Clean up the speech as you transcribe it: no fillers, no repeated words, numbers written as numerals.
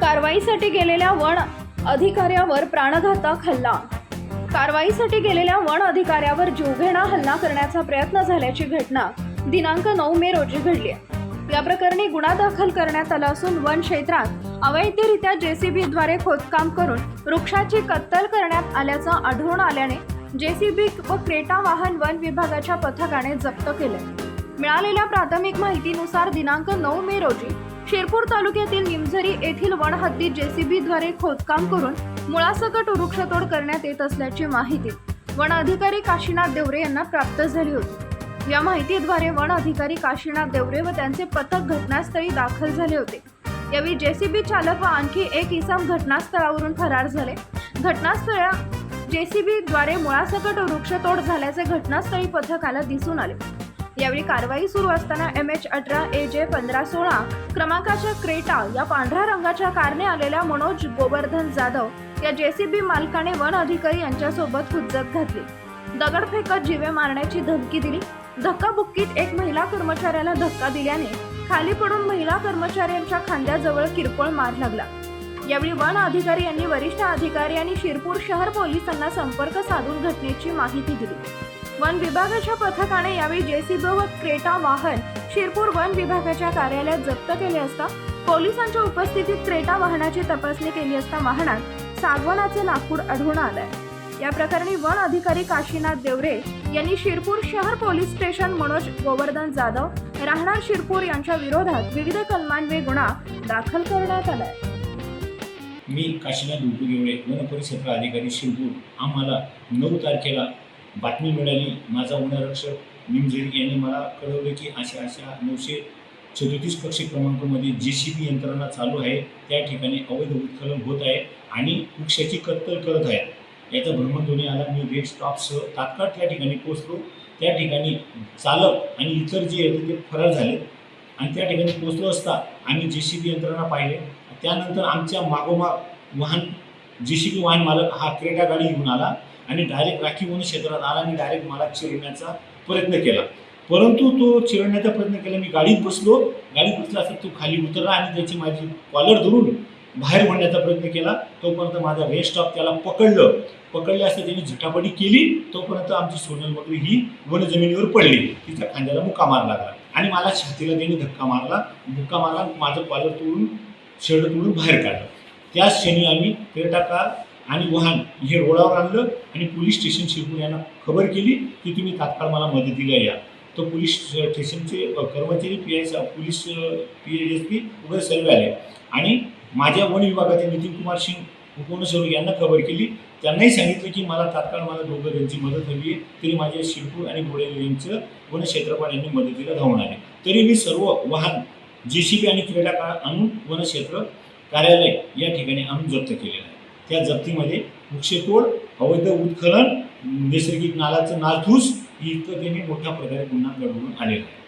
कारवाईसाठी गेलेल्या वन अधिकाऱ्यावर प्राणघातक हल्ला। कारवाईसाठी गेलेल्या वन अधिकाऱ्यावर जीवघेणा हल्ला करण्याचा प्रयत्न झाल्याची घटना दिनांक 9 मे रोजी घडली आहे। या प्रकरणी गुन्हा दाखल करण्यात आला असून वन क्षेत्रात अवैधरित्या जेसीबीद्वारे खोदकाम करून वृक्षाची कत्तल करण्यात आल्याचं आढळून आल्याने जेसीबी व क्रेटा वाहन वन विभागाच्या पथकाने जप्त केले। मिळालेल्या प्राथमिक माहितीनुसार दिनांक 9 मे रोजी शिरपूर तालुक्यातील निमझरी येथील वन हद्दीत जेसीबीद्वारे खोदकाम करून मुळासकट वृक्षतोड करण्यात येत असल्याची माहिती वन अधिकारी काशीनाथ देवरे यांना प्राप्त झाली होती। या माहितीद्वारे वन अधिकारी काशीनाथ देवरे व त्यांचे पथक घटनास्थळी दाखल झाले होते। यावेळी जेसीबी चालक व आणखी एक इसम घटनास्थळावरून फरार झाले। घटनास्थळा जेसीबीद्वारे मुळासकट वृक्षतोड झाल्याचे घटनास्थळी पथकाला दिसून आले। यावेळी कारवाई सुरू असताना MH18 AJ 1516 क्रमांकाच्या क्रेटा या पांढऱ्या रंगाच्या कारने आलेल्या मनोज गोवर्धन जाधव या जेसीबी मालकाने वन अधिकारी यांच्यासोबत हुज्जत घातली। दगड फेकत जीवे मारण्याची धमकी दिली। धक्काबुक्कीत एक महिला कर्मचाऱ्याला धक्का दिल्याने खाली पडून महिला कर्मचाऱ्यांच्या खांद्याजवळ किरकोळ मार लागला। यावेळी वन अधिकारी यांनी वरिष्ठ अधिकारी आणि शिरपूर शहर पोलिसांना संपर्क साधून घटनेची माहिती दिली। वन विभागाच्या पथकाने यावेळी जेसीबी व क्रेटा वाहन शिरपूर वन विभागाच्या कार्यालयात जप्त केले असता पोलिसांच्या उपस्थितीत क्रेटा वाहनाची तपासणी केली असता वाहनात सागवानाचे लाकूड आढळून आले। या प्रकरणी वन अधिकारी काशीनाथ देवरे यांनी शिरपूर शहर पोलीस स्टेशन मनोज गोवर्धन जाधव राहणार शिरपूर यांच्या विरोधात विविध कलमान्वये गुन्हा दाखल करण्यात आला आहे। मी काशीनाथ देवरे वन परिक्षेत्र अधिकारी शिरपूर। आम्हाला 9 तारखेला बातमी मिळाली। माझा वनरक्षक निमझरी यांनी मला कळवले की अशा 937 कक्षी क्रमांकामध्ये जेसीबी यंत्रणा चालू आहे, त्या ठिकाणी अवैध उत्खनन होत आहे आणि वृक्षाची कत्तल करत आहे। याचा भ्रमणध्वनी आला। मी रेड स्टॉपसह तात्काळ त्या ठिकाणी पोहोचलो। त्या ठिकाणी चालक आणि इतर जे होते ते फरार झाले आणि त्या ठिकाणी पोहोचलो असता आम्ही जेसीबी यंत्रणा पाहिले। त्यानंतर आमच्या मागोमाग वाहन जेसीबी वाहन मालक हा क्रेटा गाडी घेऊन आला आणि डायरेक्ट राखीव वन क्षेत्रात आला आणि डायरेक्ट मला चिरडण्याचा प्रयत्न केला। परंतु तो चिरडण्याचा प्रयत्न केला। मी गाडीत बसलो। गाडीत बसला असता तो खाली उतरला आणि त्याची माझी कॉलर धरून बाहेर ओढण्याचा प्रयत्न केला। तोपर्यंत माझा रेड स्टॉप त्याला पकडले असता त्यांनी झटापटी केली। तोपर्यंत आमची सोनल मगरी ही वन जमिनीवर पडली। तिच्या खांद्याला मुक्का मार लागला आणि मला छातीला त्यांनी धक्का मारला। माझं कॉलर तोडून शर्ट तोडून बाहेर काढलं। त्याच क्षणी आम्ही क्रेटा कार आणि वाहन हे रोडावर आणलं आणि पोलीस स्टेशन शिरपूर यांना खबर केली की तुम्ही तात्काळ मला मदतीला या। तो पोलीस स्टेशनचे कर्मचारी पोलीस PSP वगैरे सर्व आले आणि माझ्या वन विभागाचे नितीन कुमार सिंग उपवनसर्व यांना खबर केली। त्यांनाही सांगितलं की मला तात्काळ दोघं यांची मदत हवी आहे। तरी माझ्या शिरपूर आणि बोडेली यांचं वन क्षेत्रपाल यांनी मदतीला धावून आले। तरी मी सर्व वाहन जेसीबी आणि क्रेटा कार आणून वन क्षेत्र कार्यालय या ठिकाणी आणून जप्त केलेलं आहे। त्या जप्तीमध्ये वृक्षतोड, अवैध उत्खनन, नैसर्गिक नालाचं नालधूस इतकं त्यांनी मोठ्या प्रकारे गुन्हा घडवून आलेला आहे।